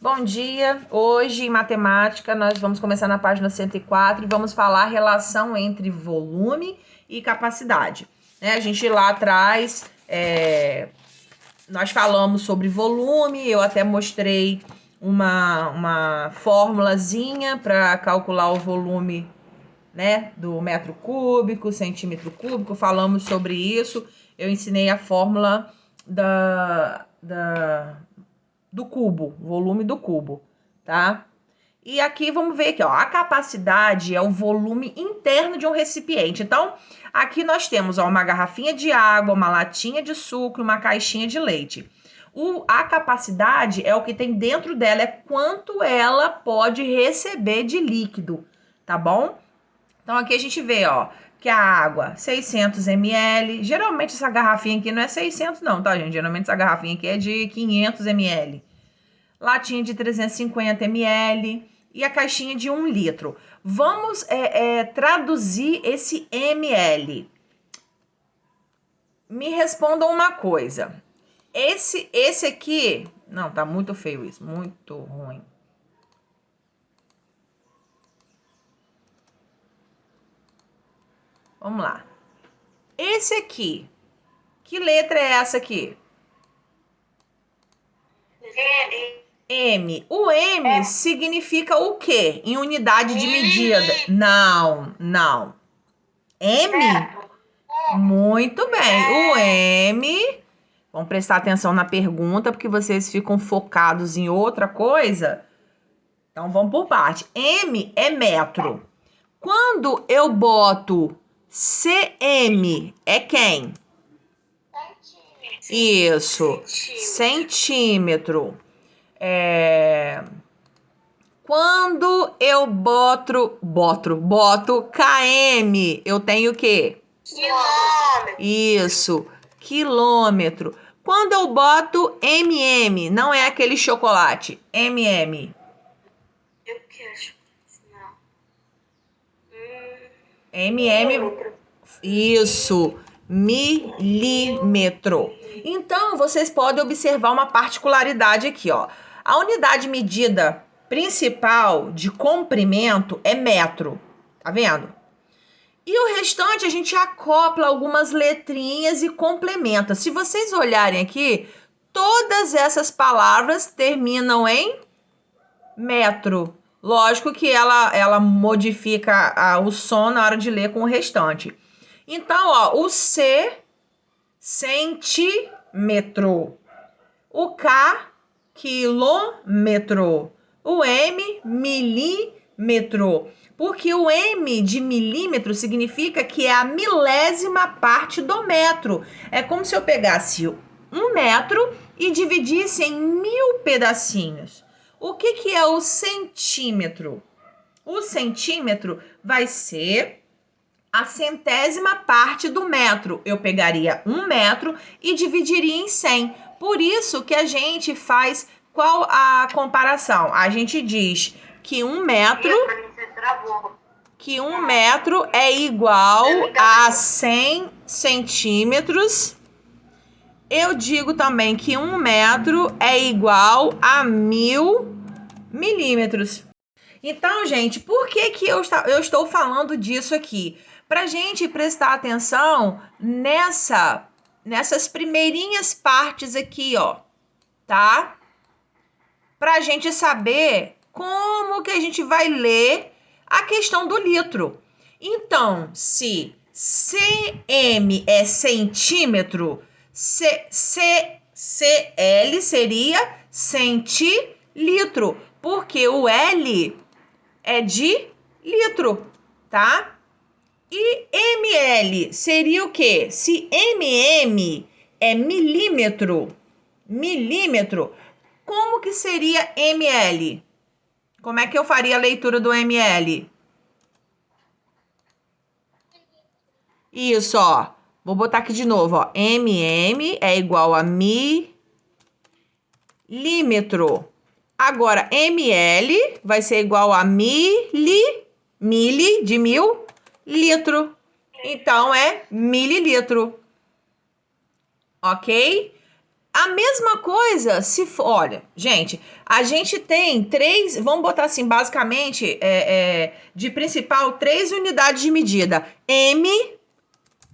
Bom dia! Hoje, em matemática, nós vamos começar na página 104 e vamos falar a relação entre volume e capacidade. A gente lá atrás, nós falamos sobre volume, eu até mostrei uma formulazinha para calcular o volume, do metro cúbico, centímetro cúbico, falamos sobre isso. Eu ensinei a fórmula do cubo, volume do cubo, tá? E aqui vamos ver aqui, ó, a capacidade é o volume interno de um recipiente. Então, aqui nós temos, ó, uma garrafinha de água, uma latinha de suco, uma caixinha de leite. A capacidade é o que tem dentro dela, é quanto ela pode receber de líquido, tá bom? Então, aqui a gente vê, ó, que a água, 600 ml. Geralmente, essa garrafinha aqui não é 600 não, tá, gente? Geralmente, essa garrafinha aqui é de 500 ml. Latinha de 350 ml e a caixinha de 1 litro. Vamos traduzir esse ml. Me respondam uma coisa. Esse aqui... Não, tá muito feio isso, muito ruim. Vamos lá. Esse aqui, que letra é essa aqui? M. O M significa o quê? Em unidade de medida. Não. M? Muito bem. O M... Vamos prestar atenção na pergunta, porque vocês ficam focados em outra coisa. Então, vamos por parte. M é metro. Quando eu boto cm, é quem? Isso, centímetro. Quando eu boto km, eu tenho o quê? Quilômetro. Isso, quilômetro. Quando eu boto mm, não é aquele chocolate, mm. Eu quero chocolate, não. mm, isso, milímetro. Então, vocês podem observar uma particularidade aqui, ó. A unidade medida principal de comprimento é metro, tá vendo? E o restante a gente acopla algumas letrinhas e complementa. Se vocês olharem aqui, todas essas palavras terminam em metro. Lógico que ela modifica o som na hora de ler com o restante. Então, ó, o C, centímetro. O K, quilômetro. O M, milímetro. Porque o M de milímetro significa que é a milésima parte do metro. É como se eu pegasse 1 metro e dividisse em 1000 pedacinhos. O que é o centímetro? O centímetro vai ser a centésima parte do metro. Eu pegaria 1 metro e dividiria em 100. Por isso que a gente faz qual a comparação? A gente diz que 1 metro é igual a 100 centímetros. Eu digo também que 1 metro é igual a 1000 milímetros. Então, gente, por que eu estou falando disso aqui? Para a gente prestar atenção nessas primeirinhas partes aqui, ó, tá? Para a gente saber como que a gente vai ler a questão do litro. Então, se cm é centímetro, CL seria centilitro, porque o L é de litro, tá? E ml seria o quê? Se mm é milímetro, como que seria ml? Como é que eu faria a leitura do ml? Isso, ó. Vou botar aqui de novo, ó. mm é igual a milímetro. Agora, ml vai ser igual a mili de 1000, litro. Então, é mililitro. Ok? A mesma coisa se for... Olha, gente, a gente tem três... Vamos botar assim, basicamente, de principal, 3 unidades de medida. M,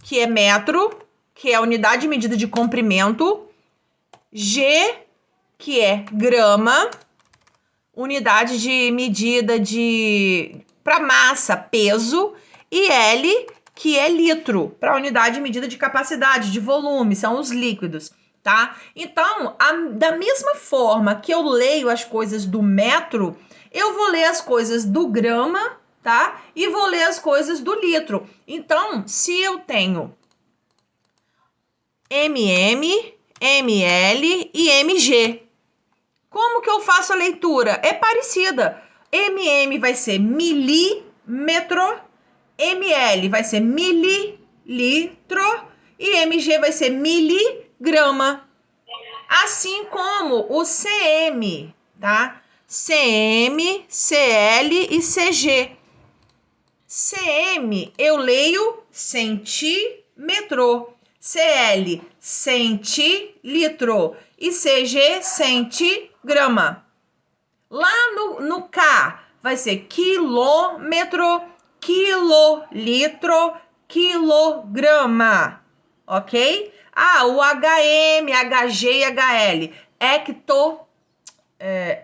que é metro, que é a unidade de medida de comprimento. G, que é grama, unidade de medida para massa, peso. E L, que é litro, para unidade de medida de capacidade, de volume, são os líquidos, tá? Então, da mesma forma que eu leio as coisas do metro, eu vou ler as coisas do grama, tá? E vou ler as coisas do litro. Então, se eu tenho MM, ML e MG, como que eu faço a leitura? É parecida. MM vai ser milímetro, ml vai ser mililitro e mg vai ser miligrama. Assim como o cm, tá? cm, cl e cg. Cm eu leio centímetro, cl centilitro e cg centigrama. Lá no K vai ser quilômetro, quilolitro, quilograma, ok? O HM, HG e HL,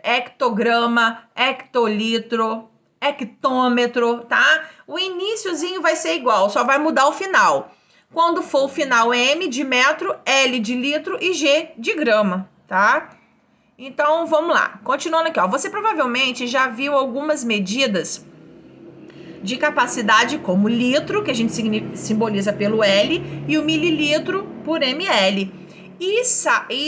hectograma, hectolitro, hectômetro, tá? O iniciozinho vai ser igual, só vai mudar o final. Quando for o final M de metro, L de litro e G de grama, tá? Então, vamos lá. Continuando aqui, ó. Você provavelmente já viu algumas medidas de capacidade, como litro, que a gente simboliza pelo L, e o mililitro por ml. E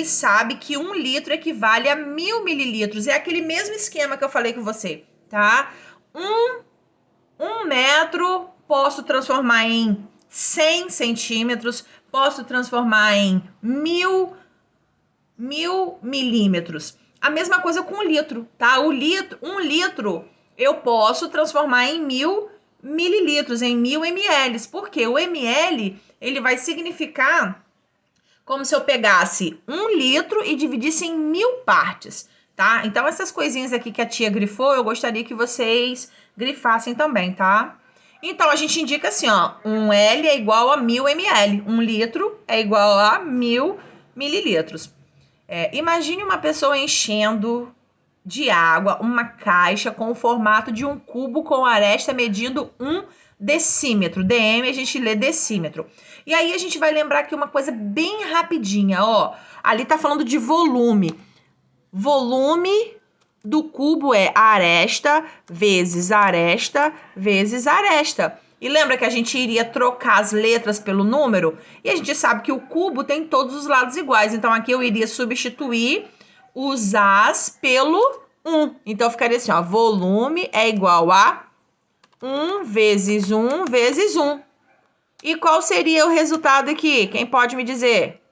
sabe que 1 litro equivale a 1000 mililitros. É aquele mesmo esquema que eu falei com você, tá? Um metro posso transformar em 100 centímetros, posso transformar em 1000 milímetros. A mesma coisa com o litro, tá? Um litro eu posso transformar em 1000 mililitros, em 1000 ml, porque o ml ele vai significar como se eu pegasse 1 litro e dividisse em 1000 partes, tá? Então essas coisinhas aqui que a tia grifou, eu gostaria que vocês grifassem também, tá? Então a gente indica assim, ó, 1 L é igual a 1000 ml, 1 litro é igual a 1000 mililitros. Imagine uma pessoa enchendo de água uma caixa com o formato de um cubo com aresta medindo 1 decímetro. DM a gente lê decímetro. E aí a gente vai lembrar aqui uma coisa bem rapidinha, ó. Ali tá falando de volume. Volume do cubo é aresta vezes aresta vezes aresta. E lembra que a gente iria trocar as letras pelo número? E a gente sabe que o cubo tem todos os lados iguais. Então, aqui eu iria substituir os As pelo 1. Então, ficaria assim, ó. Volume é igual a 1 vezes 1 vezes 1. E qual seria o resultado aqui? Quem pode me dizer?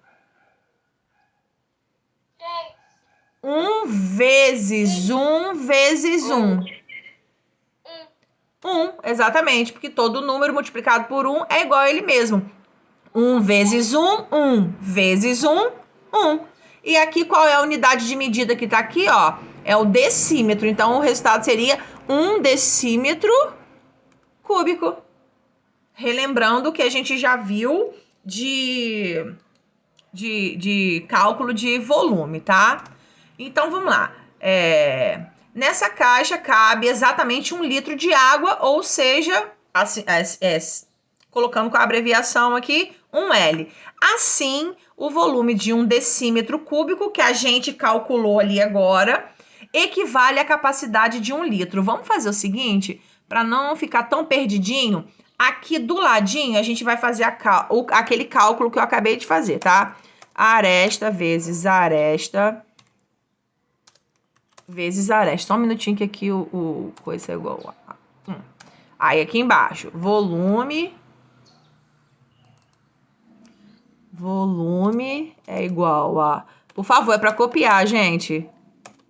1 vezes 1 vezes 1. 1, exatamente, porque todo número multiplicado por 1 é igual a ele mesmo. 1 vezes 1, 1 vezes 1, 1. E aqui qual é a unidade de medida que tá aqui, ó? É o decímetro. Então, o resultado seria 1 decímetro cúbico. Relembrando que a gente já viu de cálculo de volume, tá? Então, vamos lá. Nessa caixa cabe exatamente 1 litro de água, ou seja, assim, colocando com a abreviação aqui, 1L. Assim, o volume de 1 decímetro cúbico, que a gente calculou ali agora, equivale à capacidade de 1 litro. Vamos fazer o seguinte, para não ficar tão perdidinho, aqui do ladinho a gente vai fazer aquele cálculo que eu acabei de fazer, tá? Aresta vezes aresta vezes aresta. Só um minutinho que aqui o coisa é igual a... Aí aqui embaixo, volume é igual a... Por favor, é para copiar, gente.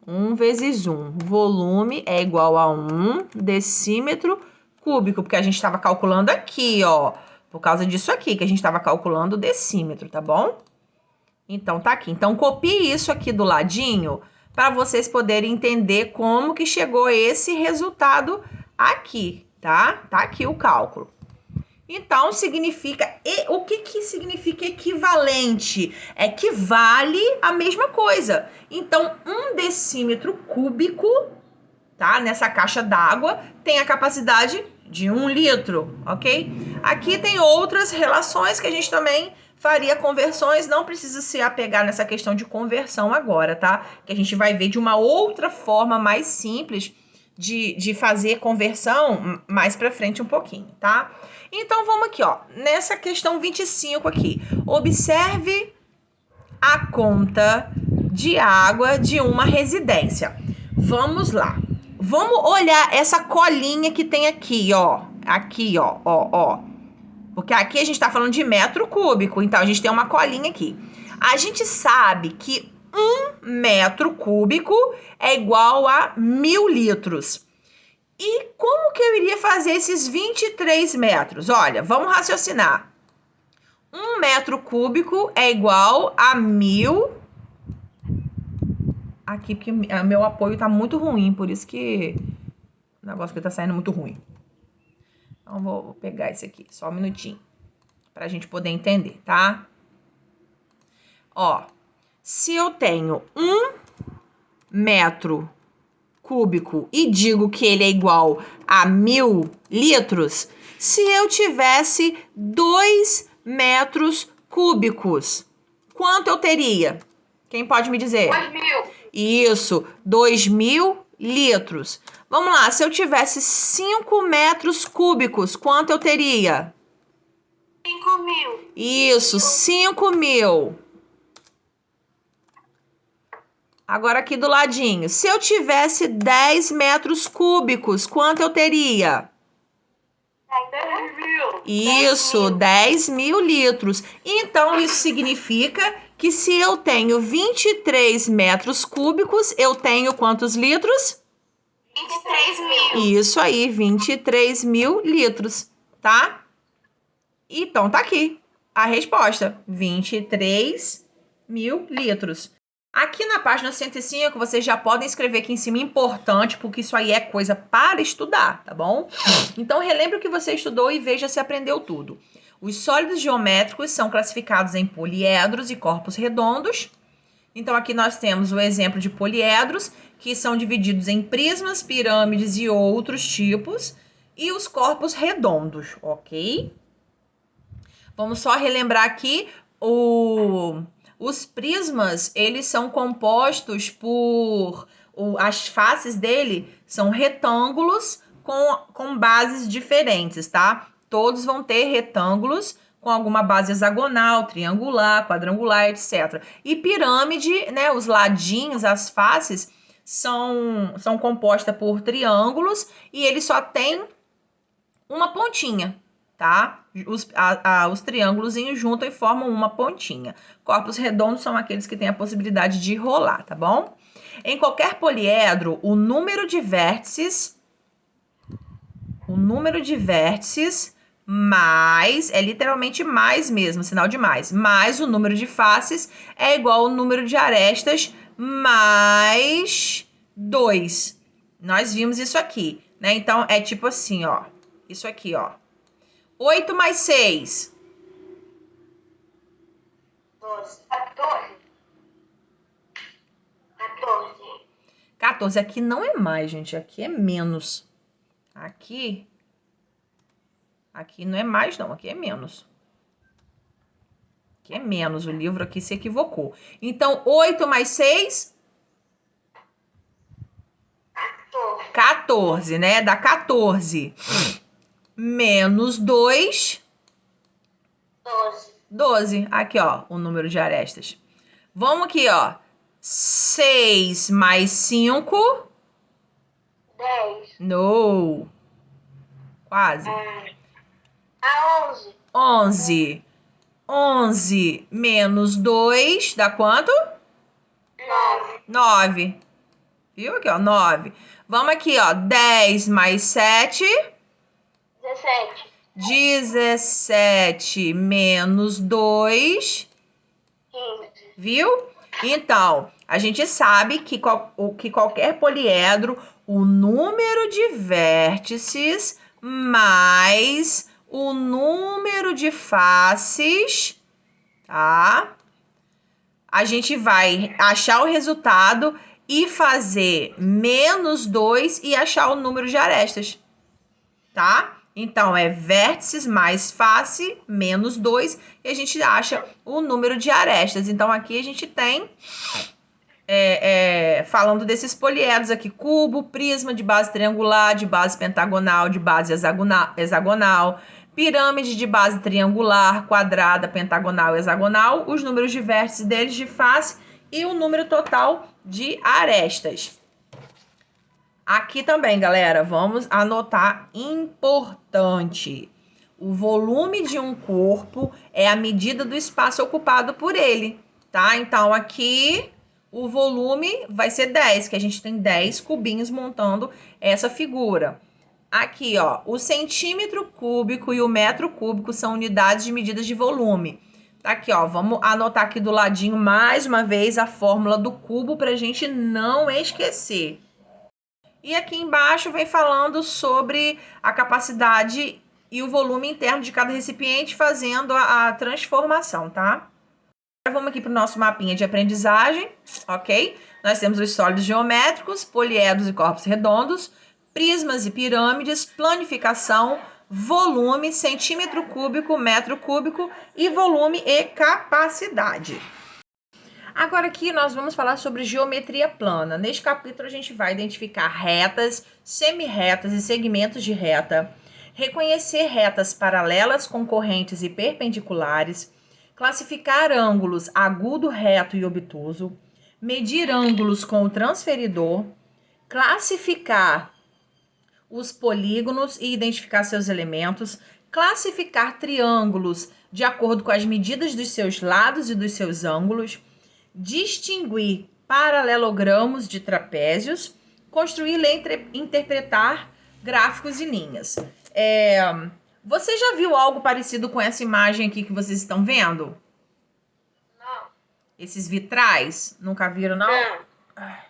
1 vezes 1. Volume é igual a 1 decímetro cúbico, porque a gente estava calculando aqui, ó. Por causa disso aqui, que a gente estava calculando o decímetro, tá bom? Então, tá aqui. Então, copie isso aqui do ladinho para vocês poderem entender como que chegou esse resultado aqui, tá? Tá aqui o cálculo. Então, significa... O que significa equivalente? Equivale a mesma coisa. Então, 1 decímetro cúbico, tá? Nessa caixa d'água, tem a capacidade de 1 litro, ok? Aqui tem outras relações que a gente também faria conversões. Não precisa se apegar nessa questão de conversão agora, tá? Que a gente vai ver de uma outra forma mais simples de fazer conversão mais pra frente um pouquinho, tá? Então, vamos aqui, ó. Nessa questão 25 aqui. Observe a conta de água de uma residência. Vamos lá. Vamos olhar essa colinha que tem aqui, ó. Aqui, ó. Porque aqui a gente tá falando de metro cúbico, então a gente tem uma colinha aqui. A gente sabe que 1 metro cúbico é igual a 1000 litros. E como que eu iria fazer esses 23 metros? Olha, vamos raciocinar. 1 metro cúbico é igual a 1000. Aqui, porque meu apoio tá muito ruim, por isso que o negócio aqui tá saindo muito ruim. Então, vou pegar esse aqui, só um minutinho, pra gente poder entender, tá? Ó, se eu tenho 1 metro cúbico e digo que ele é igual a 1000 litros, se eu tivesse 2 metros cúbicos, quanto eu teria? Quem pode me dizer? 2000. Isso, 2000 litros. Vamos lá, se eu tivesse 5 metros cúbicos, quanto eu teria? 5000. Isso, 5.000. Agora aqui do ladinho. Se eu tivesse 10 metros cúbicos, quanto eu teria? 10.000. Isso, 10.000 litros. Então, isso significa que se eu tenho 23 metros cúbicos, eu tenho quantos litros? 23.000. Isso aí, 23.000 litros, tá? Então, tá aqui a resposta, 23.000 litros. Aqui na página 105, vocês já podem escrever aqui em cima, importante, porque isso aí é coisa para estudar, tá bom? Então, relembre o que você estudou e veja se aprendeu tudo. Os sólidos geométricos são classificados em poliedros e corpos redondos. Então, aqui nós temos o exemplo de poliedros, que são divididos em prismas, pirâmides e outros tipos, e os corpos redondos, ok? Vamos só relembrar aqui os prismas, eles são compostos por... As faces dele são retângulos com bases diferentes, tá? Todos vão ter retângulos com alguma base hexagonal, triangular, quadrangular, etc. E pirâmide, né? Os ladinhos, as faces, são compostas por triângulos e ele só tem uma pontinha, tá? Os triângulos juntam e formam uma pontinha. Corpos redondos são aqueles que têm a possibilidade de rolar, tá bom? Em qualquer poliedro, o número de vértices mais, é literalmente mais mesmo, sinal de mais o número de faces é igual ao número de arestas mais 2. Nós vimos isso aqui, né? Então, é tipo assim, ó. Isso aqui, ó. 8 mais 6. 12. 14. 14. Aqui não é mais, gente. Aqui é menos. Aqui não é mais, não. Aqui é menos. Aqui é menos. O livro aqui se equivocou. Então, 8 mais 6? 14, né? Dá 14. Menos 2. 12. Aqui, ó, o número de arestas. Vamos aqui, ó. 6 mais 5. 10. No. Quase. 11. 11. 11 menos 2 dá quanto? 9. 9. Viu aqui, ó? 9. Vamos aqui, ó. 10 mais 7. 17. 17 menos 2. 15. Viu? Então, a gente sabe que qualquer poliedro, o número de vértices mais o número de faces, tá? A gente vai achar o resultado e fazer menos 2 e achar o número de arestas, tá? Então, é vértices mais face, menos 2, e a gente acha o número de arestas. Então, aqui a gente tem, falando desses poliedros aqui, cubo, prisma de base triangular, de base pentagonal, de base hexagonal, pirâmide de base triangular, quadrada, pentagonal, hexagonal, os números de vértices deles de face e o número total de arestas. Aqui também, galera, vamos anotar importante. O volume de um corpo é a medida do espaço ocupado por ele, tá? Então, aqui o volume vai ser 10, que a gente tem 10 cubinhos montando essa figura. Aqui, ó, o centímetro cúbico e o metro cúbico são unidades de medidas de volume. Tá aqui, ó, vamos anotar aqui do ladinho mais uma vez a fórmula do cubo para a gente não esquecer. E aqui embaixo vem falando sobre a capacidade e o volume interno de cada recipiente fazendo a transformação, tá? Agora vamos aqui para o nosso mapinha de aprendizagem, ok? Nós temos os sólidos geométricos, poliedros e corpos redondos, prismas e pirâmides, planificação, volume, centímetro cúbico, metro cúbico e volume e capacidade. Agora aqui nós vamos falar sobre geometria plana. Neste capítulo a gente vai identificar retas, semirretas e segmentos de reta, reconhecer retas paralelas, concorrentes e perpendiculares, classificar ângulos agudo, reto e obtuso, medir ângulos com o transferidor, classificar os polígonos e identificar seus elementos, classificar triângulos de acordo com as medidas dos seus lados e dos seus ângulos, distinguir paralelogramos de trapézios, construir, ler, interpretar gráficos e linhas. Você já viu algo parecido com essa imagem aqui que vocês estão vendo? Não. Esses vitrais? Nunca viram, não? Não.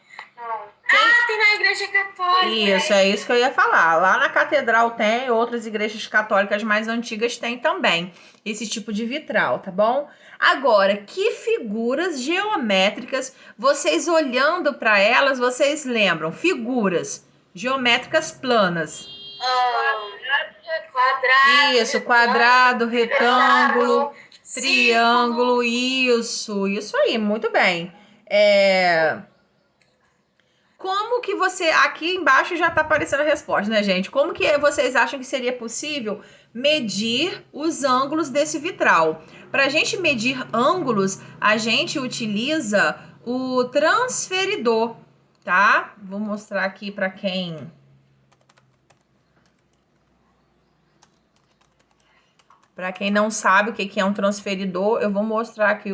Tem na igreja católica. Isso, é isso que eu ia falar. Lá na catedral tem, outras igrejas católicas mais antigas tem também esse tipo de vitral, tá bom? Agora, que figuras geométricas, vocês olhando para elas, vocês lembram? Figuras geométricas planas. Quadrado. Isso, quadrado, retângulo, triângulo, isso aí, muito bem. Como que você... Aqui embaixo já tá aparecendo a resposta, né, gente? Como que vocês acham que seria possível medir os ângulos desse vitral? Para a gente medir ângulos, a gente utiliza o transferidor, tá? Vou mostrar aqui para quem... Para quem não sabe o que é um transferidor, eu vou mostrar aqui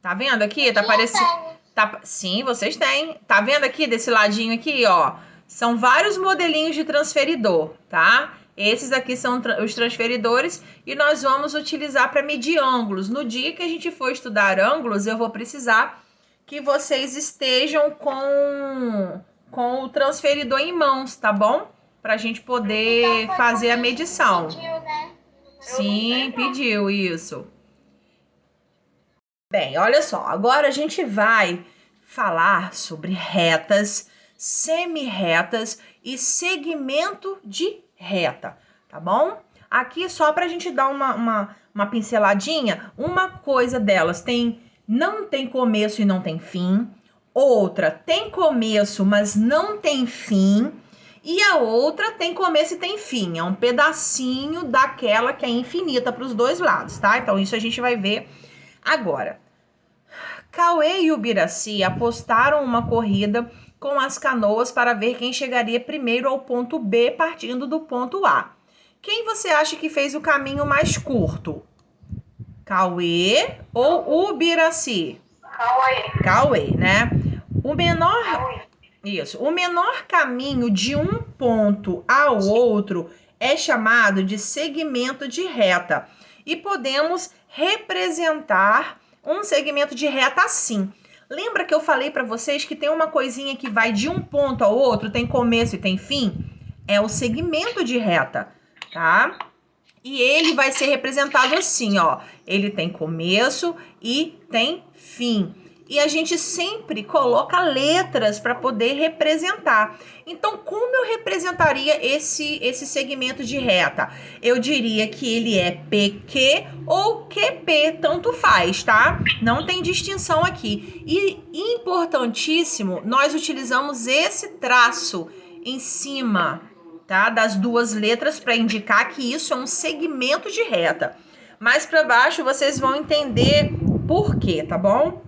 Tá vendo aqui? Tá aparecendo. Sim, vocês têm. Tá vendo aqui desse ladinho aqui, ó? São vários modelinhos de transferidor, tá? Esses aqui são os transferidores e nós vamos utilizar para medir ângulos. No dia que a gente for estudar ângulos, eu vou precisar que vocês estejam com o transferidor em mãos, tá bom? Pra gente poder fazer a medição. Pediu, né? Sim, pediu isso. Bem, olha só, agora a gente vai falar sobre retas, semirretas e segmento de reta, tá bom? Aqui só para a gente dar uma pinceladinha, uma coisa delas não tem começo e não tem fim, outra tem começo, mas não tem fim, e a outra tem começo e tem fim, é um pedacinho daquela que é infinita para os dois lados, tá? Então isso a gente vai ver agora. Cauê e Ubiraci apostaram uma corrida com as canoas para ver quem chegaria primeiro ao ponto B partindo do ponto A. Quem você acha que fez o caminho mais curto? Cauê ou Ubiraci? Cauê, né? O menor caminho de um ponto ao outro é chamado de segmento de reta. e podemos representar um segmento de reta assim. Lembra que eu falei para vocês que tem uma coisinha que vai de um ponto ao outro, tem começo e tem fim? É o segmento de reta, tá? E ele vai ser representado assim, ó. Ele tem começo e tem fim. E a gente sempre coloca letras para poder representar. Então, como eu representaria esse segmento de reta? Eu diria que ele é PQ ou QP, tanto faz, tá? Não tem distinção aqui. E importantíssimo, nós utilizamos esse traço em cima, tá, das duas letras para indicar que isso é um segmento de reta. Mais para baixo vocês vão entender por quê, tá bom?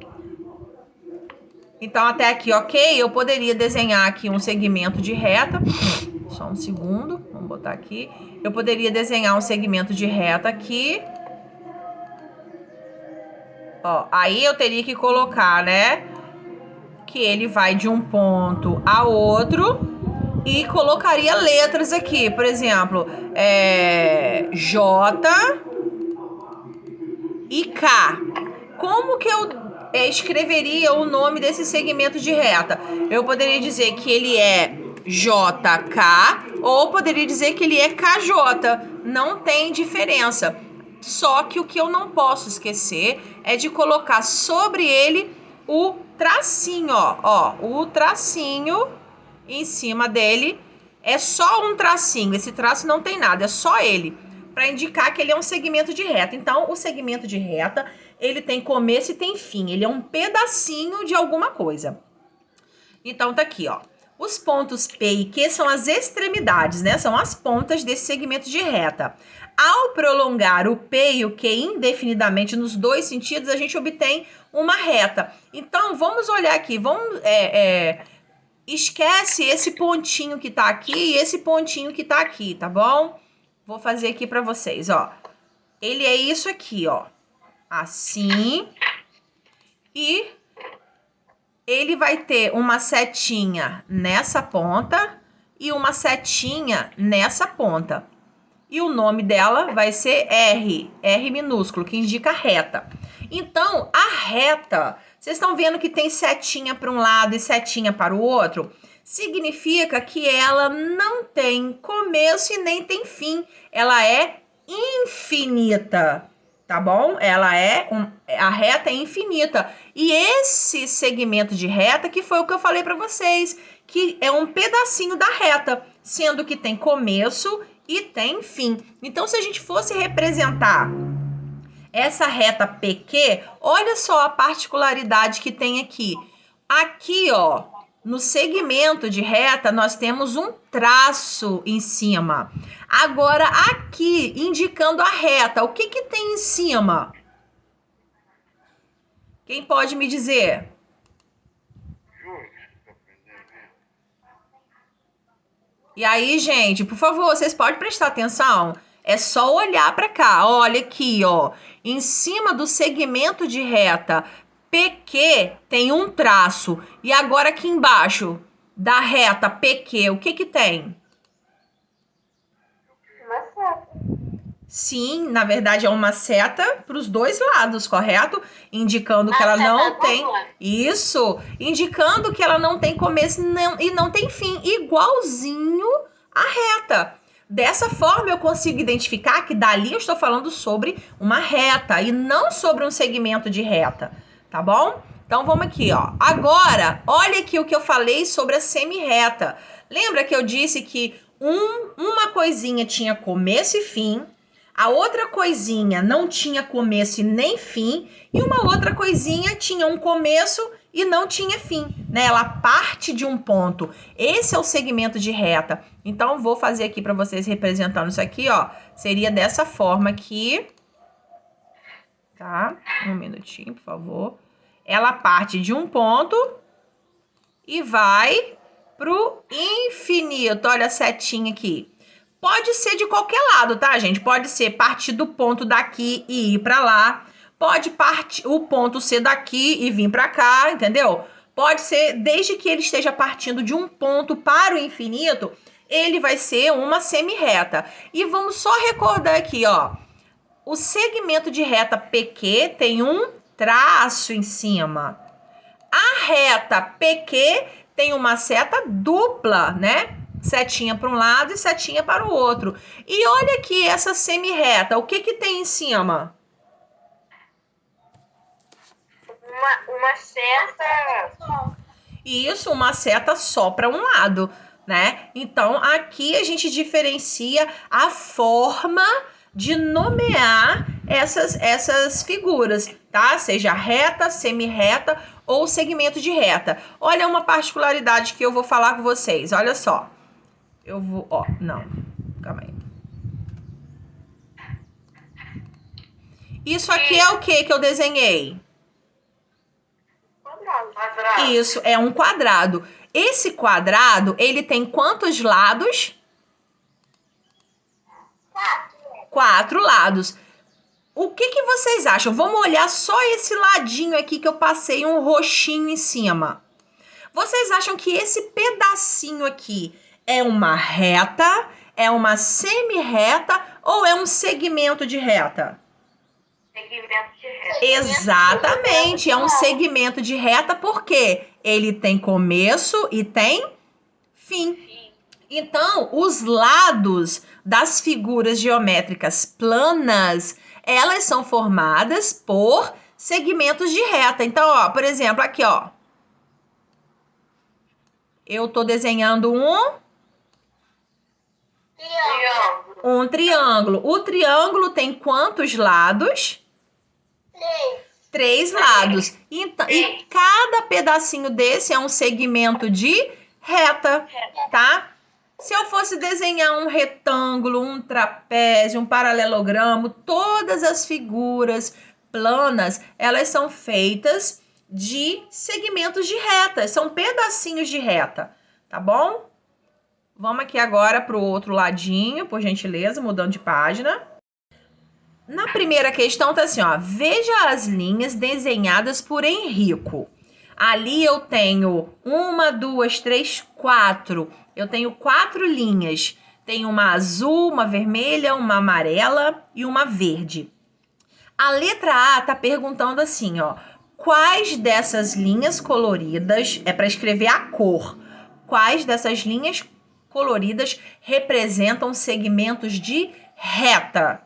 Então, até aqui, ok? Eu poderia desenhar aqui um segmento de reta. Só um segundo, vamos botar aqui. Eu poderia desenhar um segmento de reta aqui. Ó, aí eu teria que colocar, né, que ele vai de um ponto a outro e colocaria letras aqui. Por exemplo, J e K. Como que eu escreveria o nome desse segmento de reta? Eu poderia dizer que ele é JK ou poderia dizer que ele é KJ. Não tem diferença. Só que o que eu não posso esquecer é de colocar sobre ele o tracinho, ó. O tracinho em cima dele é só um tracinho. Esse traço não tem nada, é só ele, para indicar que ele é um segmento de reta. Então, o segmento de reta, ele tem começo e tem fim. Ele é um pedacinho de alguma coisa. Então, tá aqui, ó. Os pontos P e Q são as extremidades, né? São as pontas desse segmento de reta. Ao prolongar o P e o Q indefinidamente nos dois sentidos, a gente obtém uma reta. Então, vamos olhar aqui. Esquece esse pontinho que tá aqui e esse pontinho que tá aqui, tá bom? Vou fazer aqui para vocês, ó. Ele é isso aqui, ó. Assim. E ele vai ter uma setinha nessa ponta e uma setinha nessa ponta. E o nome dela vai ser R minúsculo, que indica reta. Então, a reta, vocês estão vendo que tem setinha para um lado e setinha para o outro? Significa que ela não tem começo e nem tem fim. Ela é infinita, tá bom? A reta é infinita. E esse segmento de reta que foi o que eu falei para vocês, que é um pedacinho da reta, sendo que tem começo e tem fim. Então, se a gente fosse representar essa reta PQ, olha só a particularidade que tem aqui. Aqui, ó, no segmento de reta, nós temos um traço em cima. Agora, aqui, indicando a reta, o que que tem em cima? Quem pode me dizer? E aí, gente, por favor, vocês podem prestar atenção? É só olhar para cá. Olha aqui, ó. Em cima do segmento de reta PQ tem um traço. E agora aqui embaixo da reta PQ, o que que tem? Uma seta. Sim, na verdade é uma seta para os dois lados, correto? Indicando que ela não tem... Isso, indicando que ela não tem começo e não tem fim, igualzinho à reta. Dessa forma eu consigo identificar que dali eu estou falando sobre uma reta e não sobre um segmento de reta, tá bom? Então vamos aqui, ó. Agora, olha aqui o que eu falei sobre a semi-reta. Lembra que eu disse que uma coisinha tinha começo e fim, a outra coisinha não tinha começo e nem fim, e uma outra coisinha tinha um começo e não tinha fim, né? Ela parte de um ponto. Esse é o segmento de reta. Então, vou fazer aqui para vocês representando isso aqui, ó. Seria dessa forma aqui. Tá? Um minutinho, por favor. Ela parte de um ponto e vai pro infinito. Olha a setinha aqui. Pode ser de qualquer lado, tá, gente? Pode ser partir do ponto daqui e ir para lá. Pode partir o ponto ser daqui e vir para cá, entendeu? Pode ser, desde que ele esteja partindo de um ponto para o infinito, ele vai ser uma semi-reta. E vamos só recordar aqui, ó. o segmento de reta PQ tem um traço em cima. A reta PQ tem uma seta dupla, né? Setinha para um lado e setinha para o outro. E olha aqui essa semi-reta, o que que tem em cima? Uma seta. Isso, uma seta só para um lado, né? Então, aqui a gente diferencia a forma de nomear essas figuras, tá? Seja reta, semi-reta ou segmento de reta. Olha uma particularidade que eu vou falar com vocês, olha só. Eu vou, ó, não, calma aí. Isso aqui é o que eu desenhei? Quadrado. Isso, é um quadrado. Esse quadrado, ele tem quantos lados? 4 lados. O que vocês acham? Vamos olhar só esse ladinho aqui que eu passei um roxinho em cima. Vocês acham que esse pedacinho aqui é uma reta, é uma semi-reta ou é um segmento de reta? Segmento de reta. Exatamente, é um segmento de reta porque ele tem começo e tem fim. Então, os lados das figuras geométricas planas, elas são formadas por segmentos de reta. Então, ó, por exemplo, aqui, ó. Eu tô desenhando um triângulo. O triângulo tem quantos lados? 3 lados. Então, e cada pedacinho desse é um segmento de reta, tá? Se eu fosse desenhar um retângulo, um trapézio, um paralelogramo, todas as figuras planas, elas são feitas de segmentos de reta, são pedacinhos de reta, tá bom? Vamos aqui agora para o outro ladinho, por gentileza, mudando de página. Na primeira questão tá assim, ó, veja as linhas desenhadas por Henrico. Ali eu tenho 1, 2, 3, 4. Eu tenho 4 linhas. Tem uma azul, uma vermelha, uma amarela e uma verde. A letra A tá perguntando assim, ó, quais dessas linhas coloridas, é para escrever a cor, quais dessas linhas coloridas representam segmentos de reta?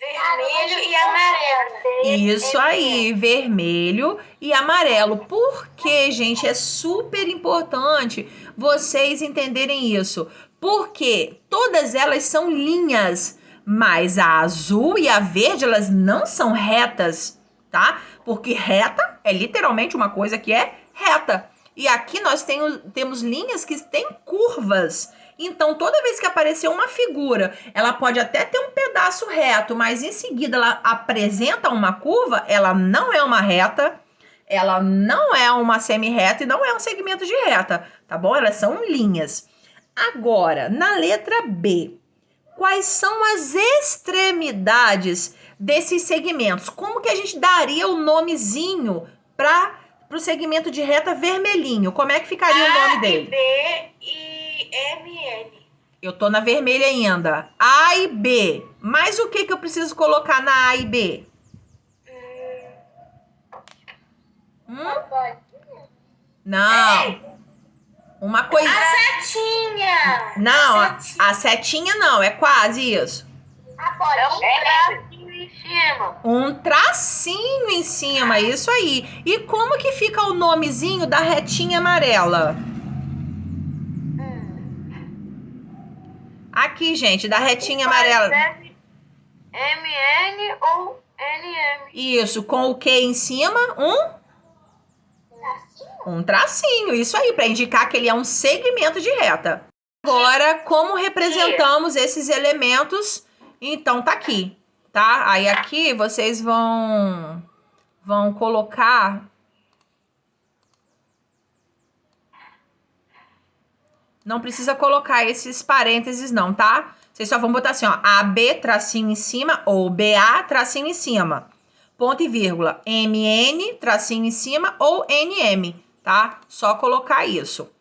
Vermelho e amarelo. Isso aí, vermelho e amarelo. Por que, gente? É super importante vocês entenderem isso. Porque todas elas são linhas, mas a azul e a verde, elas não são retas, tá? Porque reta é literalmente uma coisa que é reta. E aqui nós temos linhas que têm curvas. Então, toda vez que aparecer uma figura, ela pode até ter um pedaço reto, mas em seguida ela apresenta uma curva, ela não é uma reta, ela não é uma semi-reta e não é um segmento de reta, tá bom? Elas são linhas. Agora, na letra B, quais são as extremidades desses segmentos? Como que a gente daria o nomezinho para o segmento de reta vermelhinho? Como é que ficaria o nome dele? B e MN. Eu tô na vermelha ainda. A e B. Mas o que eu preciso colocar na A e B? Não. Uma coisa. A setinha. Não, a setinha não. É quase isso. É um tracinho em cima. Um tracinho em cima. Isso aí. E como que fica o nomezinho da retinha amarela? Aqui, gente, da retinha amarela. MN ou NM. Isso, com o que em cima? Um tracinho. Isso aí, para indicar que ele é um segmento de reta. Agora, como representamos esses elementos? Então, tá aqui, tá? Aí aqui vocês vão colocar... Não precisa colocar esses parênteses não, tá? Vocês só vão botar assim, ó, AB, tracinho em cima, ou BA, tracinho em cima. Ponto e vírgula. MN, tracinho em cima, ou NM, tá? Só colocar isso.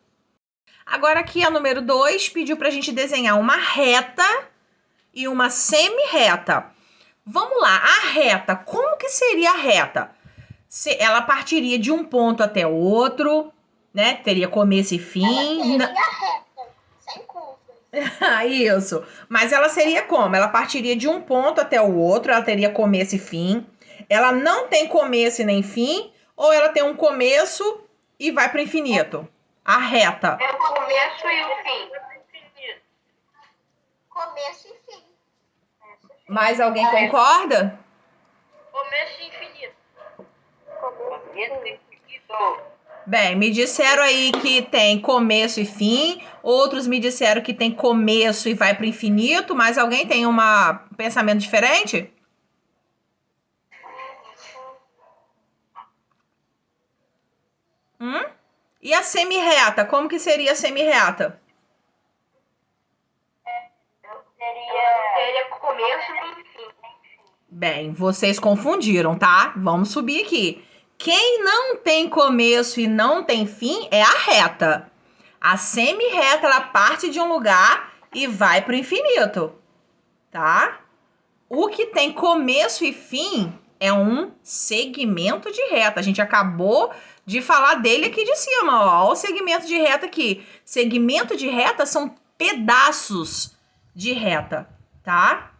Agora aqui a número 2 pediu pra gente desenhar uma reta e uma semi-reta. Vamos lá, a reta, como que seria a reta? Ela partiria de um ponto até o outro, né? Teria começo e fim. Ela seria reta, sem curvas. Isso. Mas ela seria como? Ela partiria de um ponto até o outro, ela teria começo e fim. Ela não tem começo e nem fim, ou ela tem um começo e vai para o infinito? A reta. É o começo e o fim. Começo e fim. Mais alguém concorda? Começo e infinito. Começo e infinito. Bem, me disseram aí que tem começo e fim, outros me disseram que tem começo e vai para o infinito, mas alguém tem um pensamento diferente? E a semirreta? Como que seria a semirreta? Seria começo e fim. Bem, vocês confundiram, tá? Vamos subir aqui. Quem não tem começo e não tem fim é a reta. A semirreta, ela parte de um lugar e vai para o infinito, tá? O que tem começo e fim é um segmento de reta. A gente acabou de falar dele aqui de cima, ó. Olha o segmento de reta aqui. Segmento de reta são pedaços de reta, tá?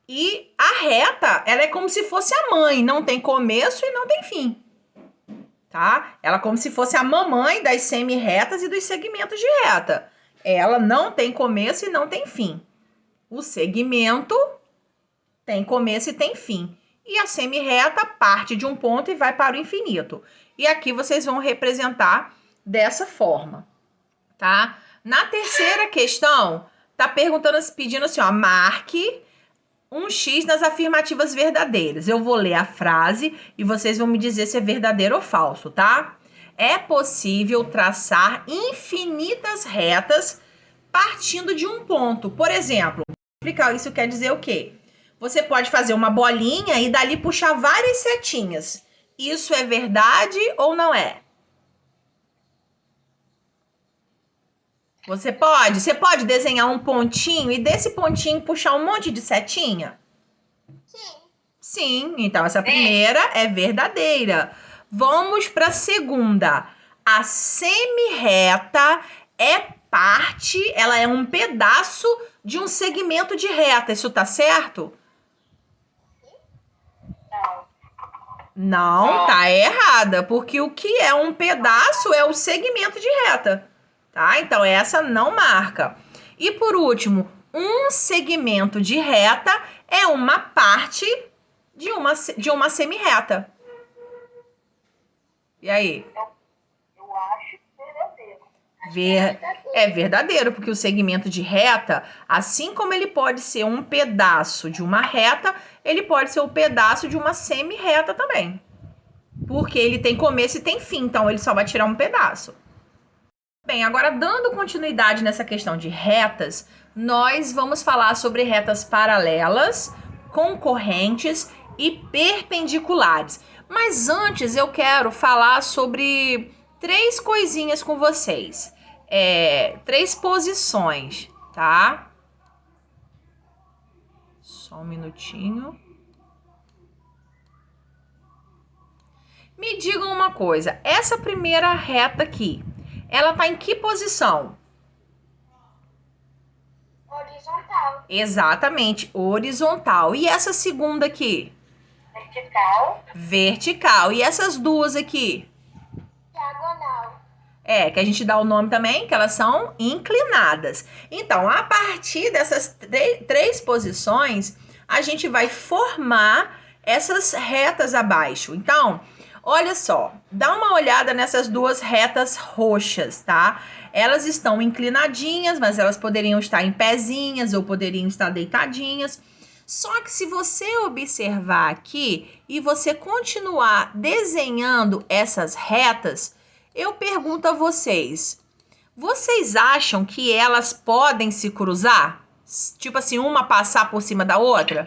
E a reta, ela é como se fosse a mãe, não tem começo e não tem fim, tá? Ela é como se fosse a mamãe das semirretas e dos segmentos de reta. Ela não tem começo e não tem fim. O segmento tem começo e tem fim. E a semirreta parte de um ponto e vai para o infinito. E aqui vocês vão representar dessa forma, tá? Na terceira questão, tá pedindo assim, ó, marque um X nas afirmativas verdadeiras. Eu vou ler a frase e vocês vão me dizer se é verdadeiro ou falso, tá? É possível traçar infinitas retas partindo de um ponto. Por exemplo, vou explicar isso quer dizer o quê? Você pode fazer uma bolinha e dali puxar várias setinhas. Isso é verdade ou não é? Você pode desenhar um pontinho e desse pontinho puxar um monte de setinha? Sim. Sim, então essa primeira é verdadeira. Vamos para a segunda. A semirreta é parte, ela é um pedaço de um segmento de reta. Isso tá certo? Não, tá errada, porque o que é um pedaço é o segmento de reta, tá? Então essa não marca. E por último, um segmento de reta é uma parte de uma semirreta. E aí? Eu acho verdadeiro. É verdadeiro, porque o segmento de reta, assim como ele pode ser um pedaço de uma reta, ele pode ser um pedaço de uma semirreta também. Porque ele tem começo e tem fim, então ele só vai tirar um pedaço. Bem, agora dando continuidade nessa questão de retas, nós vamos falar sobre retas paralelas, concorrentes e perpendiculares. Mas antes eu quero falar sobre 3 coisinhas com vocês. 3 posições, tá? Só um minutinho. Me digam uma coisa, essa primeira reta aqui, ela tá em que posição? Horizontal. Exatamente, horizontal. E essa segunda aqui? Vertical. Vertical. E essas duas aqui? Diagonal. Que a gente dá o nome também, que elas são inclinadas. Então, a partir dessas 3 posições, a gente vai formar essas retas abaixo. Então, olha só, dá uma olhada nessas 2 retas roxas, tá? Elas estão inclinadinhas, mas elas poderiam estar em pezinhas ou poderiam estar deitadinhas. Só que se você observar aqui e você continuar desenhando essas retas, eu pergunto a vocês, vocês acham que elas podem se cruzar? Tipo assim, uma passar por cima da outra?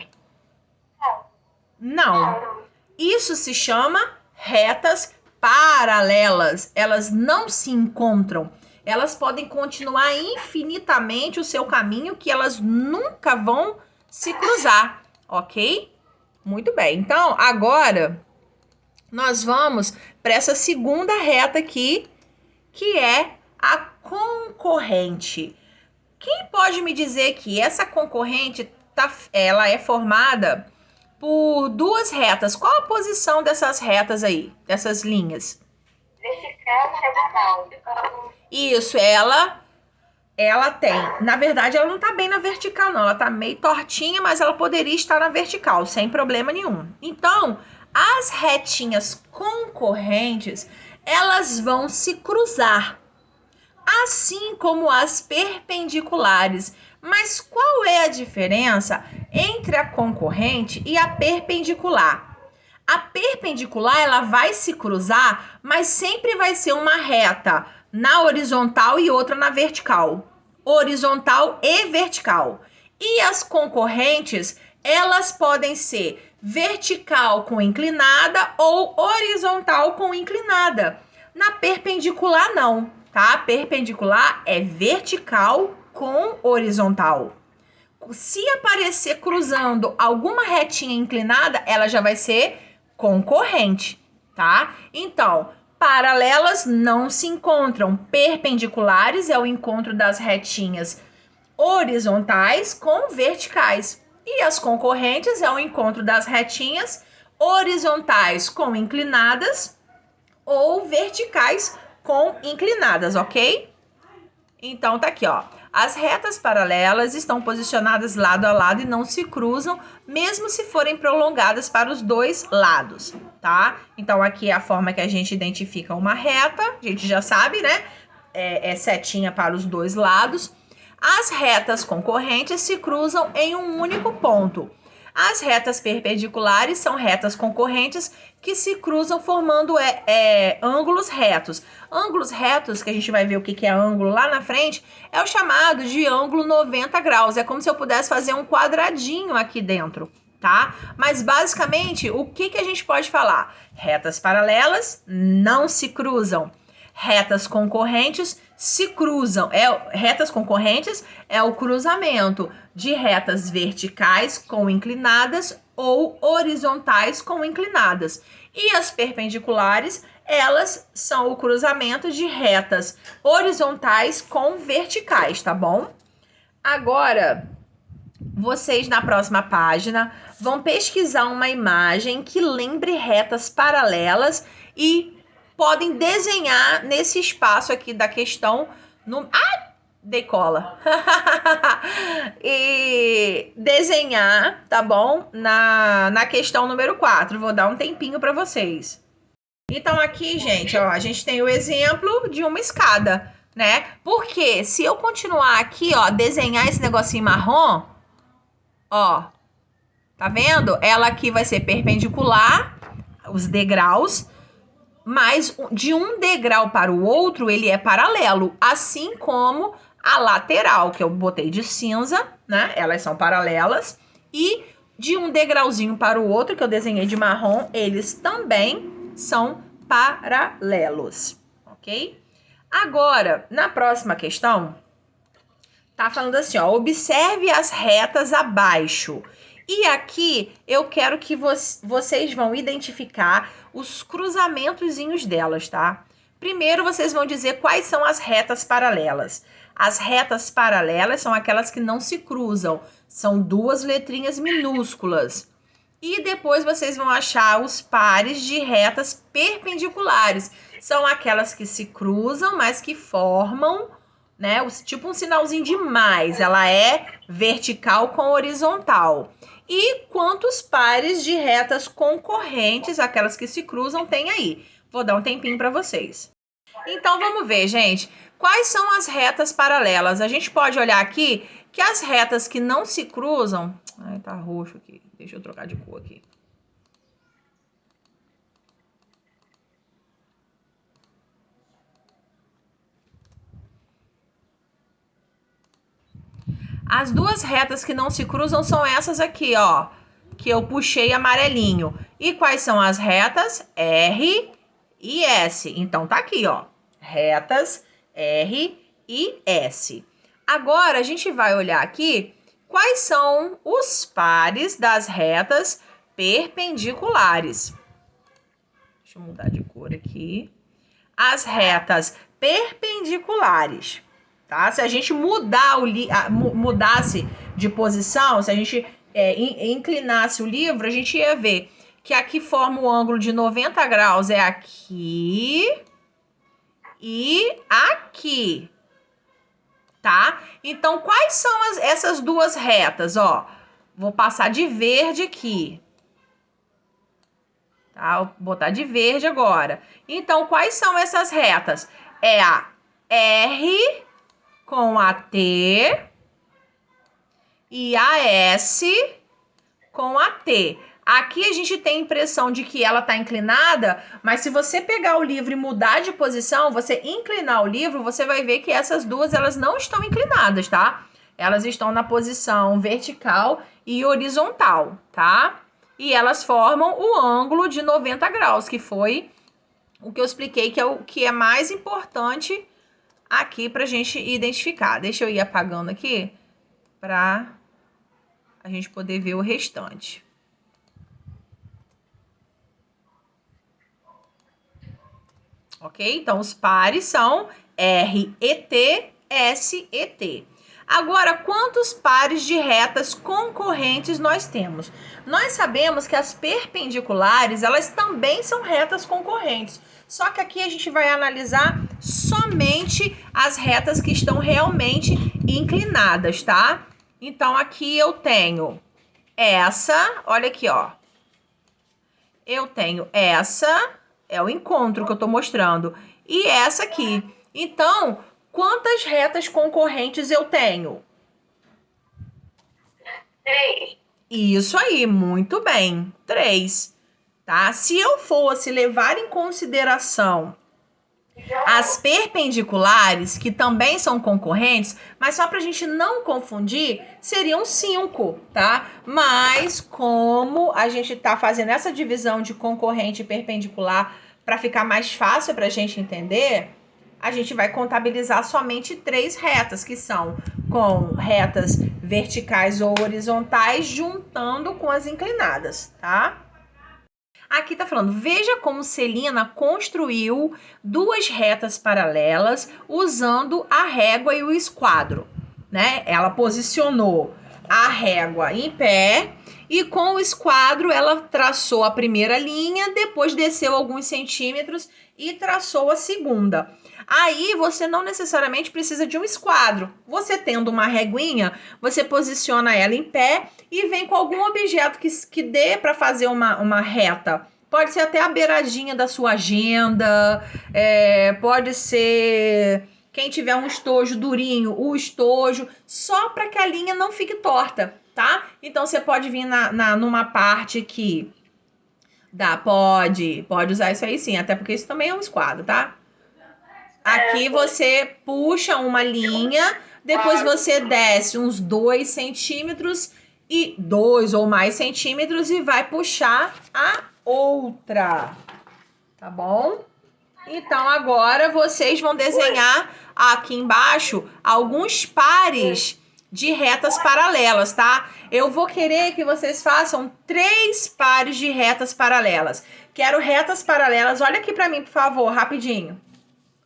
Não. Isso se chama retas paralelas. Elas não se encontram. Elas podem continuar infinitamente o seu caminho, que elas nunca vão se cruzar, ok? Muito bem. Então, agora nós vamos para essa segunda reta aqui, que é a concorrente. Quem pode me dizer que essa concorrente ela é formada por duas retas? Qual a posição dessas retas aí, dessas linhas? Vertical. Isso, ela tem, na verdade, ela não tá bem na vertical, não. Ela tá meio tortinha, mas ela poderia estar na vertical, sem problema nenhum. Então, as retinhas concorrentes, elas vão se cruzar, assim como as perpendiculares. Mas qual é a diferença entre a concorrente e a perpendicular? A perpendicular, ela vai se cruzar, mas sempre vai ser uma reta na horizontal e outra na vertical. Horizontal e vertical. E as concorrentes, elas podem ser vertical com inclinada ou horizontal com inclinada. Na perpendicular, não, tá? Perpendicular é vertical com horizontal. Se aparecer cruzando alguma retinha inclinada, ela já vai ser concorrente, tá? Então, paralelas não se encontram. Perpendiculares é o encontro das retinhas horizontais com verticais. E as concorrentes é o encontro das retinhas horizontais com inclinadas ou verticais com inclinadas, ok? Então, tá aqui, ó. As retas paralelas estão posicionadas lado a lado e não se cruzam, mesmo se forem prolongadas para os dois lados, tá? Então, aqui é a forma que a gente identifica uma reta, a gente já sabe, né? É setinha para os dois lados. As retas concorrentes se cruzam em um único ponto. As retas perpendiculares são retas concorrentes que se cruzam formando ângulos retos. Ângulos retos, que a gente vai ver o que é ângulo lá na frente, é o chamado de ângulo 90 graus. É como se eu pudesse fazer um quadradinho aqui dentro, tá? Mas basicamente, o que a gente pode falar? Retas paralelas não se cruzam. Retas concorrentes se cruzam. Retas concorrentes é o cruzamento de retas verticais com inclinadas ou horizontais com inclinadas. E as perpendiculares, elas são o cruzamento de retas horizontais com verticais, tá bom? Agora, vocês na próxima página vão pesquisar uma imagem que lembre retas paralelas e podem desenhar nesse espaço aqui da questão decola. E desenhar, tá bom? Na questão número 4. Vou dar um tempinho para vocês. Então aqui, gente, ó, a gente tem o exemplo de uma escada, né? Porque se eu continuar aqui, ó, desenhar esse negocinho marrom, ó, tá vendo? Ela aqui vai ser perpendicular, os degraus, mas de um degrau para o outro, ele é paralelo, assim como a lateral, que eu botei de cinza, né? Elas são paralelas. E de um degrauzinho para o outro, que eu desenhei de marrom, eles também são paralelos, ok? Agora, na próxima questão, tá falando assim, ó, observe as retas abaixo. E aqui eu quero que vocês vão identificar os cruzamentozinhos delas, tá? Primeiro vocês vão dizer quais são as retas paralelas. As retas paralelas são aquelas que não se cruzam. São duas letrinhas minúsculas. E depois vocês vão achar os pares de retas perpendiculares. São aquelas que se cruzam, mas que formam, né, tipo um sinalzinho de mais. Ela é vertical com horizontal. E quantos pares de retas concorrentes, aquelas que se cruzam, tem aí? Vou dar um tempinho para vocês. Então, vamos ver, gente. Quais são as retas paralelas? A gente pode olhar aqui que as retas que não se cruzam... Ai, tá roxo aqui. Deixa eu trocar de cor aqui. As duas retas que não se cruzam são essas aqui, ó, que eu puxei amarelinho. E quais são as retas? R e S. Então, tá aqui, ó, retas R e S. Agora, a gente vai olhar aqui quais são os pares das retas perpendiculares. Deixa eu mudar de cor aqui. As retas perpendiculares, tá? Se a gente mudasse de posição, se a gente inclinasse o livro, a gente ia ver que aqui forma o ângulo de 90 graus, é aqui e aqui, tá? Então, quais são essas duas retas, ó? Vou passar de verde aqui. Tá? Vou botar de verde agora. Então, quais são essas retas? É a R com a T e a S com a T. Aqui a gente tem a impressão de que ela está inclinada, mas se você pegar o livro e mudar de posição, você inclinar o livro, você vai ver que essas duas elas não estão inclinadas, tá? Elas estão na posição vertical e horizontal, tá? E elas formam o ângulo de 90 graus, que foi o que eu expliquei, que é o que é mais importante aqui para a gente identificar. Deixa eu ir apagando aqui para a gente poder ver o restante. Ok? Então, os pares são R e T, S e T. Agora, quantos pares de retas concorrentes nós temos? Nós sabemos que as perpendiculares, elas também são retas concorrentes. Só que aqui a gente vai analisar somente as retas que estão realmente inclinadas, tá? Então, aqui eu tenho essa, olha aqui, ó. Eu tenho essa, é o encontro que eu tô mostrando, e essa aqui. Então, quantas retas concorrentes eu tenho? 3. Isso aí, muito bem. 3, tá? Se eu fosse levar em consideração as perpendiculares, que também são concorrentes, mas só para a gente não confundir, seriam 5, tá? Mas como a gente tá fazendo essa divisão de concorrente e perpendicular para ficar mais fácil para a gente entender, a gente vai contabilizar somente 3 retas, que são com retas verticais ou horizontais, juntando com as inclinadas, tá? Aqui tá falando, veja como Celina construiu 2 retas paralelas usando a régua e o esquadro, né? Ela posicionou a régua em pé e com o esquadro ela traçou a primeira linha, depois desceu alguns centímetros e traçou a segunda. Aí você não necessariamente precisa de um esquadro. Você tendo uma reguinha, você posiciona ela em pé e vem com algum objeto que dê para fazer uma reta. Pode ser até a beiradinha da sua agenda, pode ser quem tiver um estojo durinho, o estojo, só para que a linha não fique torta, tá? Então você pode vir numa parte que pode usar isso aí sim, até porque isso também é um esquadro, tá? Aqui você puxa uma linha, depois você desce uns 2 centímetros e 2 ou mais centímetros e vai puxar a outra, tá bom? Então agora vocês vão desenhar aqui embaixo alguns pares de retas paralelas, tá? Eu vou querer que vocês façam 3 pares de retas paralelas. Quero retas paralelas, olha aqui pra mim, por favor, rapidinho.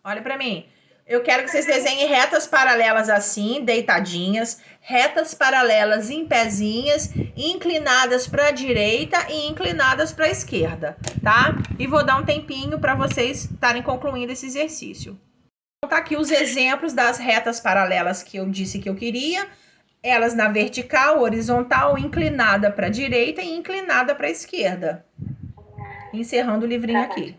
Olha pra mim. Eu quero que vocês desenhem retas paralelas assim, deitadinhas, retas paralelas em pezinhas, inclinadas para a direita e inclinadas para a esquerda, tá? E vou dar um tempinho para vocês estarem concluindo esse exercício. Então, tá aqui os exemplos das retas paralelas que eu disse que eu queria. Elas na vertical, horizontal, inclinada para a direita e inclinada para a esquerda. Encerrando o livrinho aqui.